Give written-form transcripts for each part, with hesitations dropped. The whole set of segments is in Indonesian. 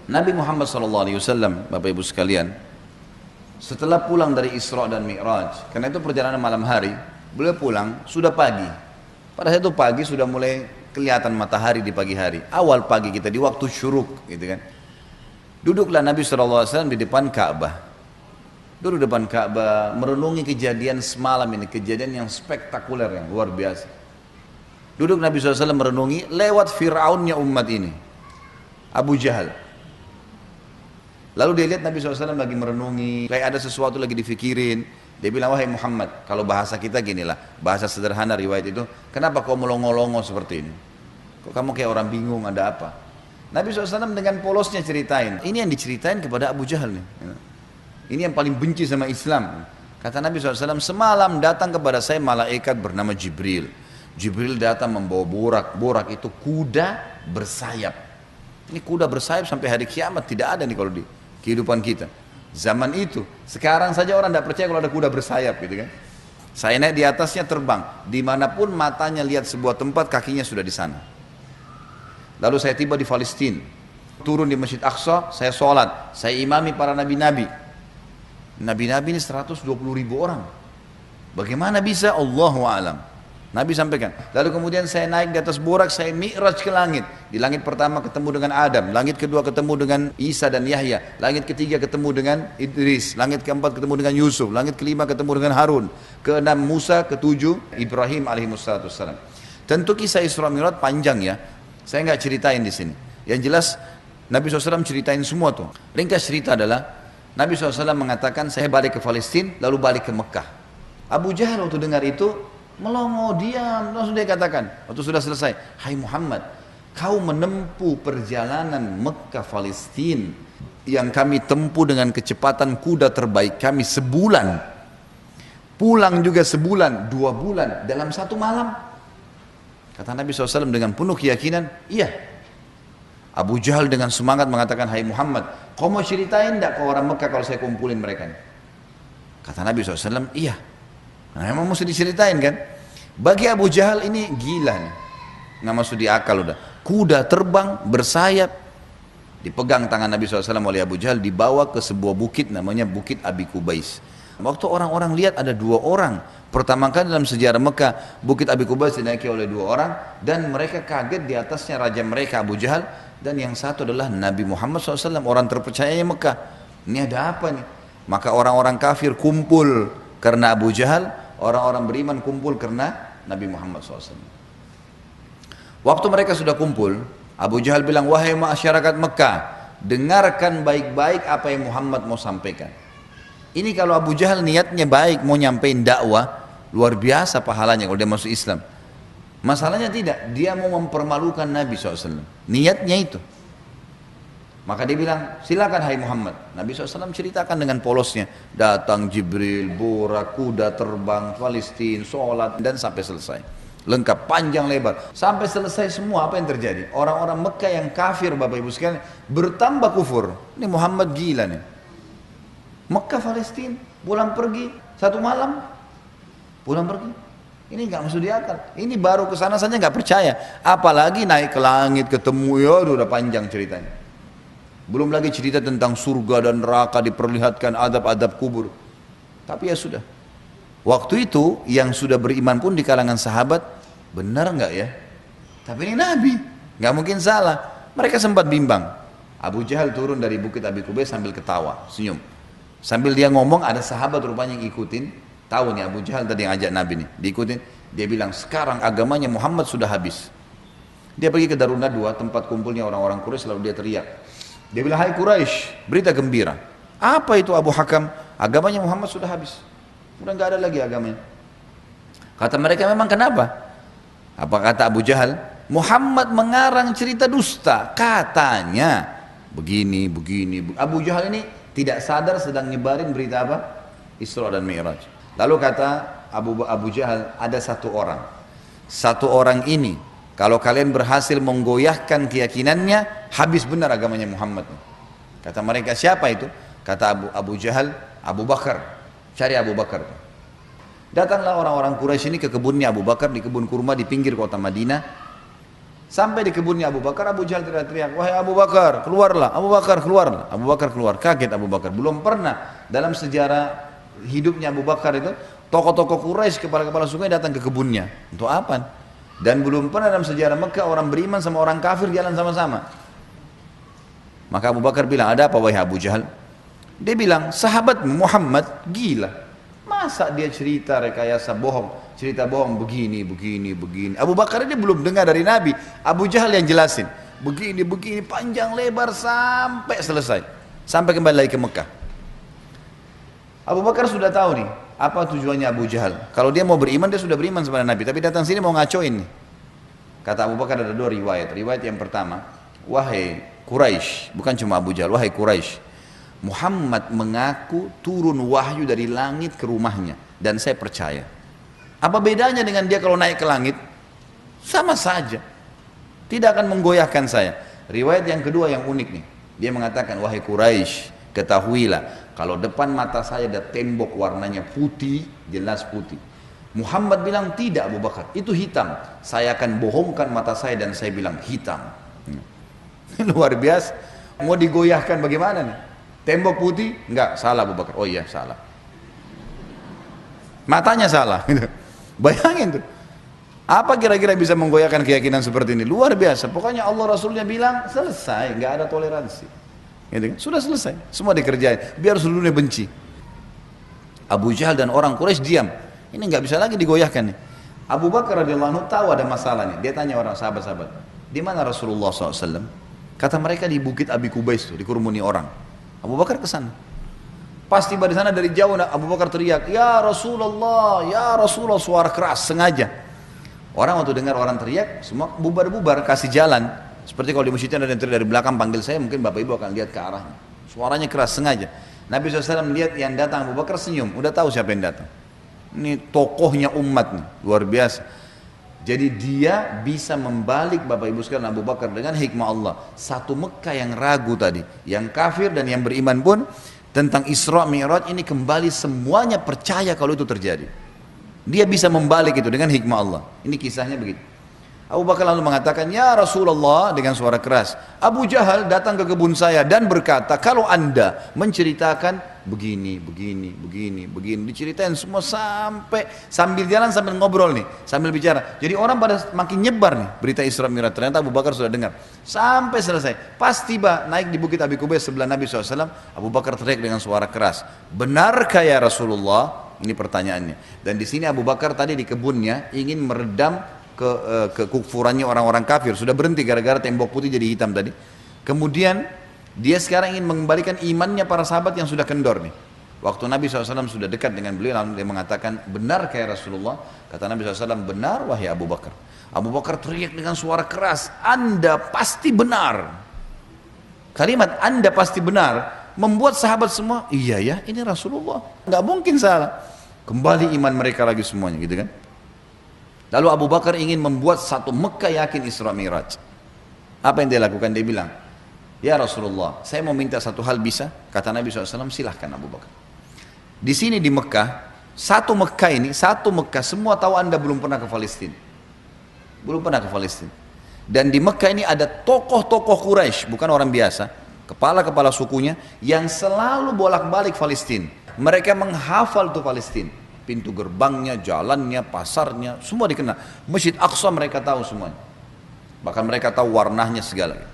Nabi Muhammad SAW, Bapak Ibu sekalian, setelah pulang dari Isra dan Mi'raj, karena itu perjalanan malam hari, beliau pulang sudah pagi. Pada saat itu pagi sudah mulai kelihatan matahari di pagi hari. Awal pagi kita di waktu syuruk, gitu kan. Duduklah Nabi SAW di depan Ka'bah. Duduk di depan Ka'bah, merenungi kejadian semalam ini, kejadian yang spektakuler, yang luar biasa. Duduk Nabi SAW merenungi lewat Fir'aunnya umat ini, Abu Jahal. Lalu dia lihat Nabi SAW lagi merenungi, kayak ada sesuatu lagi difikirin. Dia bilang, wahai Muhammad, kalau bahasa kita ginilah, bahasa sederhana riwayat itu, kenapa kau melongo-longo seperti ini? Kok kamu kayak orang bingung, ada apa? Nabi SAW dengan polosnya ceritain, ini yang diceritain kepada Abu Jahal nih. Ini yang paling benci sama Islam. Kata Nabi SAW, semalam datang kepada saya malaikat bernama Jibril. Jibril datang membawa borak. Borak itu kuda bersayap. Ini kuda bersayap sampai hari kiamat tidak ada nih kalau di kehidupan kita. Zaman itu, sekarang saja orang tidak percaya kalau ada kuda bersayap gitu kan. Saya naik di atasnya terbang, dimanapun matanya lihat sebuah tempat, kakinya sudah di sana. Lalu saya tiba di Palestina, turun di Masjid Aqsa, saya sholat, saya imami para nabi-nabi. Nabi-nabi ini 120.000 orang. Bagaimana bisa? Allahu a'lam. Nabi sampaikan. Lalu kemudian saya naik di atas borak, saya mi'raj ke langit. Di langit pertama ketemu dengan Adam, langit kedua ketemu dengan Isa dan Yahya, langit ketiga ketemu dengan Idris, langit keempat ketemu dengan Yusuf, langit kelima ketemu dengan Harun, keenam Musa, ketujuh Ibrahim alaihissalam. Tentu kisah Isra Mi'raj panjang ya. Saya nggak ceritain di sini. Yang jelas Nabi SAW ceritain semua tuh. Ringkas cerita adalah Nabi SAW mengatakan saya balik ke Palestina lalu balik ke Mekah. Abu Jahal waktu dengar itu melongo, diam, langsung dia katakan waktu sudah selesai, hai Muhammad, kau menempuh perjalanan Mekah Palestina yang kami tempuh dengan kecepatan kuda terbaik kami sebulan, pulang juga sebulan, 2 bulan dalam 1 malam. Kata Nabi SAW dengan penuh keyakinan, iya. Abu Jahal dengan semangat mengatakan, hai Muhammad, kau mau ceritain enggak ke orang Mekah kalau saya kumpulin mereka? Kata Nabi SAW, iya. Nah emang mesti diceritain kan. Bagi Abu Jahal ini gila nih, nggak masuk di akal udah. Kuda terbang bersayap, dipegang tangan Nabi SAW oleh Abu Jahal, dibawa ke sebuah bukit namanya Bukit Abi Kubais. Waktu orang-orang lihat ada 2 orang, pertama kali dalam sejarah Mekah Bukit Abi Kubais dinaiki oleh 2 orang, dan mereka kaget di atasnya raja mereka Abu Jahal, dan yang satu adalah Nabi Muhammad SAW, orang terpercayanya Mekah. Ini ada apa nih? Maka orang-orang kafir kumpul karena Abu Jahal, orang-orang beriman kumpul karena Nabi Muhammad SAW. Waktu mereka sudah kumpul, Abu Jahal bilang, wahai masyarakat Mekah, dengarkan baik-baik apa yang Muhammad mau sampaikan. Ini kalau Abu Jahal niatnya baik, mau nyampein dakwah, luar biasa pahalanya kalau dia masuk Islam. Masalahnya tidak, dia mau mempermalukan Nabi SAW. Niatnya itu. Maka dia bilang, silakan hai Muhammad. Nabi SAW ceritakan dengan polosnya. Datang Jibril, borak, kuda terbang, Palestina, sholat, dan sampai selesai. Lengkap, panjang lebar. Sampai selesai semua apa yang terjadi. Orang-orang Mekah yang kafir, Bapak Ibu sekalian, bertambah kufur. Ini Muhammad gila nih. Mekah, Palestina, pulang pergi, 1 malam. Pulang pergi. Ini nggak masuk di akal. Ini baru kesana saja nggak percaya. Apalagi naik ke langit, ketemu, ya udah panjang ceritanya. Belum lagi cerita tentang surga dan neraka, diperlihatkan adab-adab kubur. Tapi ya sudah. Waktu itu yang sudah beriman pun di kalangan sahabat, benar nggak ya? Tapi ini Nabi, nggak mungkin salah. Mereka sempat bimbang. Abu Jahal turun dari Bukit Abi Kubais sambil ketawa, senyum. Sambil dia ngomong, ada sahabat rupanya yang ikutin. Tahu nih Abu Jahal tadi yang ajak Nabi nih, diikutin. Dia bilang, sekarang agamanya Muhammad sudah habis. Dia pergi ke Darun Nadwa, tempat kumpulnya orang-orang Quraisy, lalu dia teriak. Dia bilang, hai Quraisy, berita gembira. Apa itu Abu Hakam? Agamanya Muhammad sudah habis. Udah nggak ada lagi agamanya. Kata mereka, memang kenapa? Apa kata Abu Jahal? Muhammad mengarang cerita dusta. Katanya begini. Abu Jahal ini tidak sadar sedang nyebarin berita apa? Isra dan Mi'raj. Lalu kata Abu Jahal, ada 1 orang. 1 orang ini, kalau kalian berhasil menggoyahkan keyakinannya, habis benar agamanya Muhammad. Kata mereka, siapa itu? Kata Abu Jahal, Abu Bakar. Cari Abu Bakar. Datanglah orang-orang Quraisy ini ke kebunnya Abu Bakar, di kebun kurma di pinggir kota Madinah. Sampai di kebunnya Abu Bakar, Abu Jahal teriak-teriak, wahai Abu Bakar, keluarlah, Abu Bakar keluarlah. Abu Bakar keluar, kaget Abu Bakar. Belum pernah dalam sejarah hidupnya Abu Bakar itu, tokoh-tokoh Quraisy, kepala-kepala suku datang ke kebunnya. Untuk apa? Dan belum pernah dalam sejarah Mekah orang beriman sama orang kafir jalan sama-sama. Maka Abu Bakar bilang, ada apa wahai Abu Jahal? Dia bilang, sahabatmu Muhammad gila. Masa dia cerita rekayasa bohong, cerita bohong begini, begini, begini. Abu Bakar ini belum dengar dari Nabi. Abu Jahal yang jelasin. Begini, begini, panjang lebar sampai selesai. Sampai kembali lagi ke Mekah. Abu Bakar sudah tahu nih, apa tujuannya Abu Jahal. Kalau dia mau beriman, dia sudah beriman kepada Nabi. Tapi datang sini mau ngacoin nih. Kata Abu Bakar ada dua riwayat. Riwayat yang pertama, wahai Quraisy, bukan cuma Abu Jahal, wahai Quraisy, Muhammad mengaku turun wahyu dari langit ke rumahnya dan saya percaya. Apa bedanya dengan dia kalau naik ke langit? Sama saja. Tidak akan menggoyahkan saya. Riwayat yang kedua yang unik nih. Dia mengatakan, wahai Quraisy, ketahuilah kalau depan mata saya ada tembok warnanya putih, jelas putih. Muhammad bilang tidak Abu Bakar, itu hitam. Saya akan bohongkan mata saya dan saya bilang hitam. Luar biasa. Mau digoyahkan bagaimana nih? Tembok putih? Enggak, salah Abu Bakar. Oh iya, salah. Matanya salah. Bayangin tuh. Apa kira-kira bisa menggoyahkan keyakinan seperti ini? Luar biasa. Pokoknya Allah Rasulnya bilang, selesai. Enggak ada toleransi. Gitu kan? Sudah selesai. Semua dikerjain. Biar seluruhnya benci. Abu Jahal dan orang Quraisy diam. Ini enggak bisa lagi digoyahkan nih. Abu Bakar radhiyallahu anhu tahu ada masalah nih. Dia tanya orang sahabat-sahabat, di mana Rasulullah SAW? Kata mereka di Bukit Abi Kubais tuh, dikerumuni orang. Abu Bakar ke sana. Pas tiba di sana dari jauh Abu Bakar teriak, "Ya Rasulullah, ya Rasulullah," suara keras sengaja. Orang waktu dengar orang teriak, semua bubar-bubar kasih jalan. Seperti kalau di masjid ada yang teriak dari belakang panggil saya, mungkin Bapak Ibu akan lihat ke arahnya. Suaranya keras sengaja. Nabi SAW melihat yang datang, Abu Bakar senyum, udah tahu siapa yang datang. Ini tokohnya umat nih, luar biasa. Jadi dia bisa membalik Bapak Ibu sekalian Abu Bakar dengan hikmah Allah. Satu Mekah yang ragu tadi, yang kafir dan yang beriman pun tentang Isra Mi'raj ini kembali semuanya percaya kalau itu terjadi. Dia bisa membalik itu dengan hikmah Allah. Ini kisahnya begitu. Abu Bakar lalu mengatakan, "Ya Rasulullah," dengan suara keras, "Abu Jahal datang ke kebun saya dan berkata, kalau anda menceritakan begini, begini, begini, begini." Diceritain semua sambil jalan sambil ngobrol nih, sambil bicara. Jadi orang pada makin nyebar nih berita Isra Mi'raj. Ternyata Abu Bakar sudah dengar. Sampai selesai. Pas tiba naik di Bukit Abi Kubais sebelah Nabi SAW, Abu Bakar teriak dengan suara keras, "Benarkah ya Rasulullah?" Ini pertanyaannya. Dan di sini Abu Bakar tadi di kebunnya ingin meredam kekufurannya orang-orang kafir, sudah berhenti gara-gara tembok putih jadi hitam tadi. Kemudian dia sekarang ingin mengembalikan imannya para sahabat yang sudah kendor nih. Waktu Nabi SAW sudah dekat dengan beliau, lalu dia mengatakan, "Benar kayak Rasulullah?" Kata Nabi SAW, "Benar wahai Abu Bakar." Abu Bakar teriak dengan suara keras, "Anda pasti benar." Kalimat "Anda pasti benar" membuat sahabat semua, iya ya ini Rasulullah, nggak mungkin salah. Kembali iman mereka lagi semuanya gitu kan. Lalu Abu Bakar ingin membuat satu Mekah yakin Isra Mi'raj. Apa yang dia lakukan? Dia bilang, "Ya Rasulullah, saya mau minta satu hal bisa?" Kata Nabi SAW, "Silahkan Abu Bakar." Di sini di Mekah, satu Mekah semua tahu Anda belum pernah ke Palestina. Belum pernah ke Palestina. Dan di Mekah ini ada tokoh-tokoh Quraisy, bukan orang biasa, kepala-kepala sukunya yang selalu bolak-balik Palestina. Mereka menghafal tuh Palestina. Pintu gerbangnya, jalannya, pasarnya, semua dikenal. Masjid Aqsa mereka tahu semuanya. Bahkan mereka tahu warnanya segala.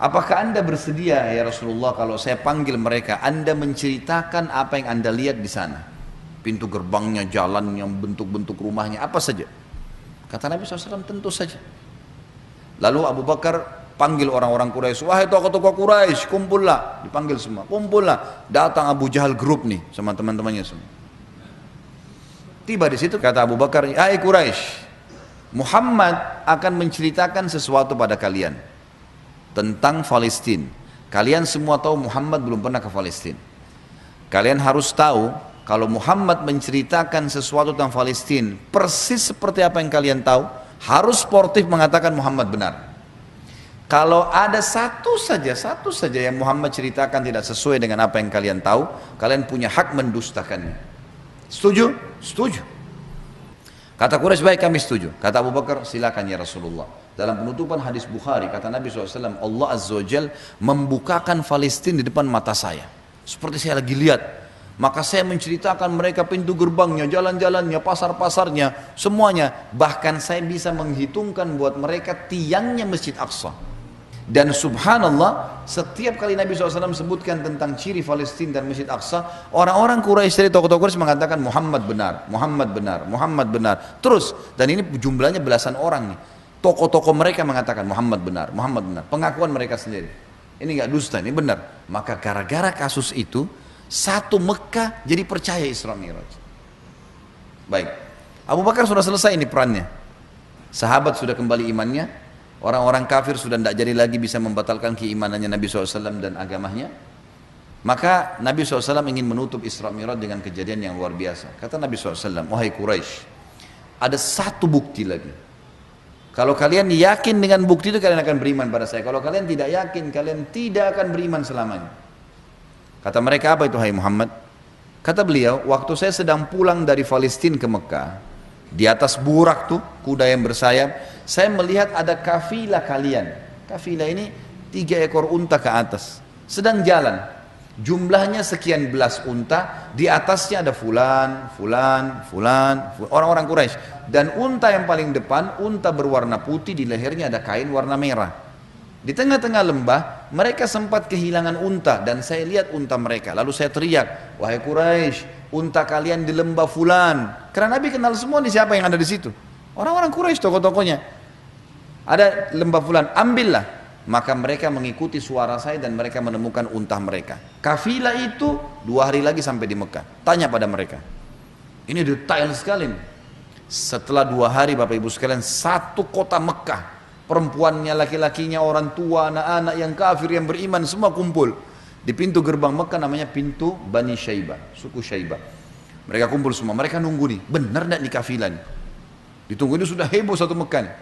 Apakah Anda bersedia ya Rasulullah kalau saya panggil mereka, Anda menceritakan apa yang Anda lihat di sana? Pintu gerbangnya, jalannya, bentuk-bentuk rumahnya, apa saja. Kata Nabi SAW, tentu saja. Lalu Abu Bakar panggil orang-orang Quraisy, "Wahai tokoh-tokoh Quraisy, kumpullah." Dipanggil semua, kumpullah. Datang Abu Jahal grup nih sama teman-temannya semua. Tiba di situ kata Abu Bakar, "Hai Quraisy, Muhammad akan menceritakan sesuatu pada kalian tentang Palestina. Kalian semua tahu Muhammad belum pernah ke Palestina. Kalian harus tahu kalau Muhammad menceritakan sesuatu tentang Palestina persis seperti apa yang kalian tahu, harus sportif mengatakan Muhammad benar. Kalau ada satu saja yang Muhammad ceritakan tidak sesuai dengan apa yang kalian tahu, kalian punya hak mendustakannya." Setuju? Setuju. Kata Quraisy, baik kami setuju. Kata Abu Bakar, silakan ya Rasulullah. Dalam penutupan hadis Bukhari, kata Nabi SAW, Allah Azza wa Jal membukakan Palestina di depan mata saya. Seperti saya lagi lihat. Maka saya menceritakan mereka pintu gerbangnya, jalan-jalannya, pasar-pasarnya, semuanya. Bahkan saya bisa menghitungkan buat mereka tiangnya Masjid Aqsa. Dan subhanallah, setiap kali Nabi SAW sebutkan tentang ciri Palestina dan Masjid Aqsa, orang-orang Quraisy dari tokoh-tokoh Quraisy mengatakan Muhammad benar, Muhammad benar, Muhammad benar. Terus, dan ini jumlahnya belasan orang nih. Tokoh-tokoh mereka mengatakan Muhammad benar, Muhammad benar. Pengakuan mereka sendiri. Ini enggak dusta, ini benar. Maka gara-gara kasus itu, satu Mekah jadi percaya Isra Mi'raj. Baik, Abu Bakar sudah selesai ini perannya. Sahabat sudah kembali imannya. Orang-orang kafir sudah tidak jadi lagi bisa membatalkan keimanannya Nabi SAW dan agamanya. Maka Nabi SAW ingin menutup Isra Mi'raj dengan kejadian yang luar biasa. Kata Nabi SAW, wahai Quraisy, ada satu bukti lagi. Kalau kalian yakin dengan bukti itu, kalian akan beriman pada saya. Kalau kalian tidak yakin, kalian tidak akan beriman selamanya. Kata mereka, apa itu hai Muhammad? Kata beliau, waktu saya sedang pulang dari Palestina ke Mekah, di atas burak tuh, kuda yang bersayap, saya melihat ada kafilah kalian. Kafilah ini 3 ekor unta ke atas, sedang jalan. Jumlahnya sekian belas unta, di atasnya ada fulan, orang-orang Quraisy. Dan unta yang paling depan, unta berwarna putih, di lehernya ada kain warna merah. Di tengah-tengah lembah, mereka sempat kehilangan unta, dan saya lihat unta mereka. Lalu saya teriak, wahai Quraisy, unta kalian di lembah fulan. Karena Nabi kenal semua nih siapa yang ada di situ. Orang-orang Quraisy, tokoh-tokohnya. Ada lembah fulan, ambillah. Maka mereka mengikuti suara saya dan mereka menemukan unta mereka. Kafilah itu 2 hari lagi sampai di Mekah. Tanya pada mereka. Ini detail sekali nih. Setelah 2 hari Bapak Ibu sekalian, satu kota Mekah, perempuannya, laki-lakinya, orang tua, anak-anak yang kafir, yang beriman, semua kumpul di pintu gerbang Mekah, namanya pintu Bani Syaibah, suku Syaibah. Mereka kumpul semua, mereka nunggu nih, benar tidak nih kafilah nih? Ditunggu, ini sudah heboh satu Mekah nih.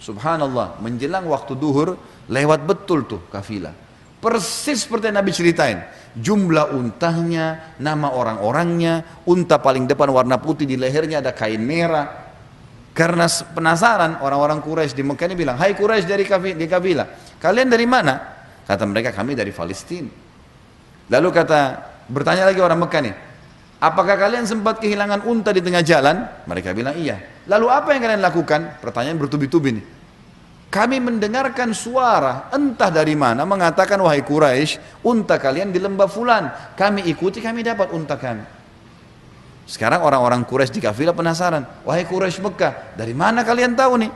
Subhanallah, menjelang waktu duhur, lewat betul tuh kafilah. Persis seperti yang Nabi ceritain. Jumlah untanya, nama orang-orangnya, unta paling depan warna putih, di lehernya ada kain merah. Karena penasaran, orang-orang Quraisy di Mekah ini bilang, hai Quraisy dari kafilah, kalian dari mana? Kata mereka, kami dari Palestina. Lalu bertanya lagi orang Mekah nih, apakah kalian sempat kehilangan unta di tengah jalan? Mereka bilang iya. Lalu apa yang kalian lakukan? Pertanyaan bertubi-tubi nih. Kami mendengarkan suara entah dari mana mengatakan, wahai Quraisy, unta kalian di lembah fulan. Kami ikuti, kami dapat unta kami. Sekarang orang-orang Quraisy di kafilah penasaran, wahai Quraisy Mekah, dari mana kalian tahu nih?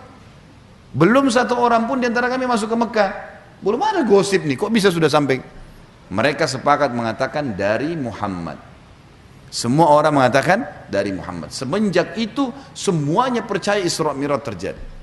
Belum satu orang pun di antara kami masuk ke Mekah. Belum ada gosip nih, kok bisa sudah sampai? Mereka sepakat mengatakan dari Muhammad. Semua orang mengatakan dari Muhammad. Semenjak itu semuanya percaya Isra Mi'raj terjadi.